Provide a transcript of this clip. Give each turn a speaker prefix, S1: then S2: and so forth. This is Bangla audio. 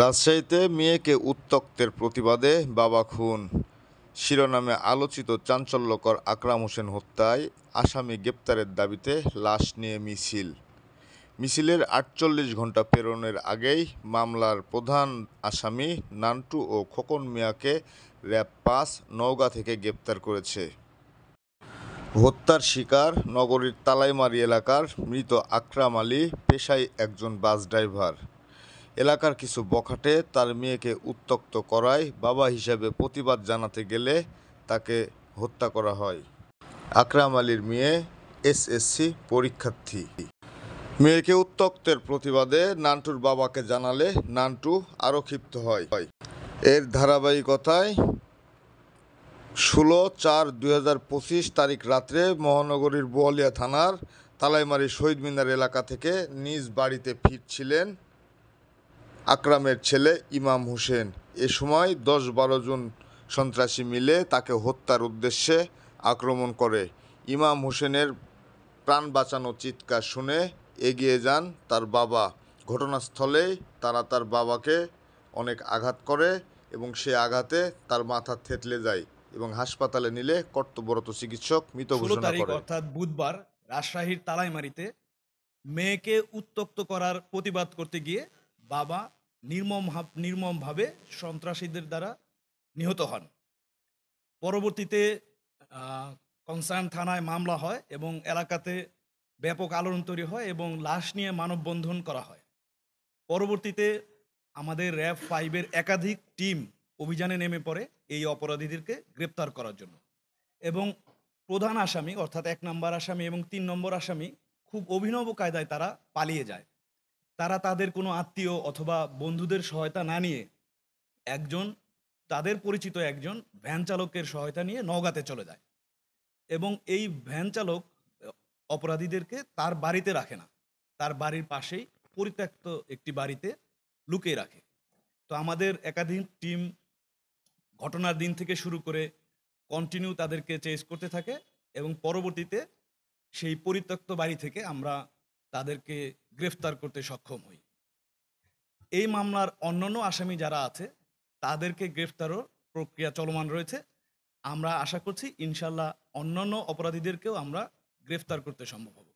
S1: রাজশাহীতে মেয়েকে উত্ত্যক্তের প্রতিবাদে বাবা খুন শিরোনামে আলোচিত চাঞ্চল্যকর আকরাম হোসেন হত্যায় আসামি গ্রেপ্তারের দাবিতে লাশ নিয়ে মিছিলের ৪৮ ঘণ্টা পেরোনোর আগেই মামলার প্রধান আসামি নান্টু ও খোকন মিয়াকে র‍্যাব-৫ নওগাঁ থেকে গ্রেপ্তার করেছে। হত্যার শিকার নগরীর তালাইমারী এলাকার মৃত আকরাম আলী পেশায় একজন বাস ড্রাইভার। এলাকার কিছু বখাটে তার মেয়েকে উত্ত্যক্ত করায় বাবা হিসেবে প্রতিবাদ জানাতে গেলে তাকে হত্যা করা হয়। আকরাম আলীর মেয়ে এসএসসি পরীক্ষার্থী। মেয়েকে উত্ত্যক্তের প্রতিবাদে নান্টুর বাবাকে জানালে নান্টু আরও ক্ষিপ্ত হয়। এর ধারাবাহিকতায় ১৬/৪/২০২৫ তারিখ রাত্রে মহানগরীর বোয়ালিয়া থানার তালাইমারী শহীদ মিনার এলাকা থেকে নিজ বাড়িতে ফিরছিলেন আকরামের ছেলে ইমাম হোসেন। এ সময় ১০-১২ জন সন্ত্রাসী মিলে তাকে হত্যার উদ্দেশ্যে আক্রমণ করে। ইমাম হোসেনের প্রাণ বাঁচানো চিৎকার শুনে এগিয়ে যান তার বাবা। ঘটনাস্থলেই তারা তার বাবাকে অনেক আঘাত করে এবং সে আঘাতে তার মাথা থেঁতলে যায় এবং হাসপাতালে নিলে কর্তব্যরত চিকিৎসক মৃত
S2: ১৬
S1: ঘোষণা
S2: তারিখ
S1: করে।
S2: অর্থাৎ বুধবার রাজশাহীর তালাইমারীতে মেয়েকে উত্ত্যক্ত করার প্রতিবাদ করতে গিয়ে বাবা নির্মমভাবে সন্ত্রাসীদের দ্বারা নিহত হন। পরবর্তীতে কনসার্ন থানায় মামলা হয় এবং এলাকাতে ব্যাপক আলোড়ন তৈরি হয় এবং লাশ নিয়ে মানববন্ধন করা হয়। পরবর্তীতে আমাদের র‍্যাব-৫ একাধিক টিম অভিযানে নেমে পড়ে এই অপরাধীদেরকে গ্রেপ্তার করার জন্য এবং প্রধান আসামি অর্থাৎ ১ নম্বর আসামি এবং ৩ নম্বর আসামি খুব অভিনব কায়দায় তারা পালিয়ে যায়। তারা তাদের কোনো আত্মীয় অথবা বন্ধুদের সহায়তা না নিয়ে তাদের পরিচিত একজন ভ্যান চালকের সহায়তা নিয়ে নওগাঁতে চলে যায় এবং এই ভ্যান চালক অপরাধীদেরকে তার বাড়িতে রাখে না, তার বাড়ির পাশেই পরিত্যক্ত একটি বাড়িতে লুকিয়ে রাখে। তো আমাদের একাধিক টিম ঘটনার দিন থেকে শুরু করে কন্টিনিউ তাদেরকে চেস করতে থাকে এবং পরবর্তীতে সেই পরিত্যক্ত বাড়ি থেকে আমরা তাদেরকে গ্রেফতার করতে সক্ষম হই। এই মামলার অন্যান্য আসামি যারা আছে তাদেরকে গ্রেফতারও প্রক্রিয়া চলমান রয়েছে। আমরা আশা করছি ইনশাল্লাহ অন্যান্য অপরাধীদেরকেও আমরা গ্রেফতার করতে সম্ভব হবে।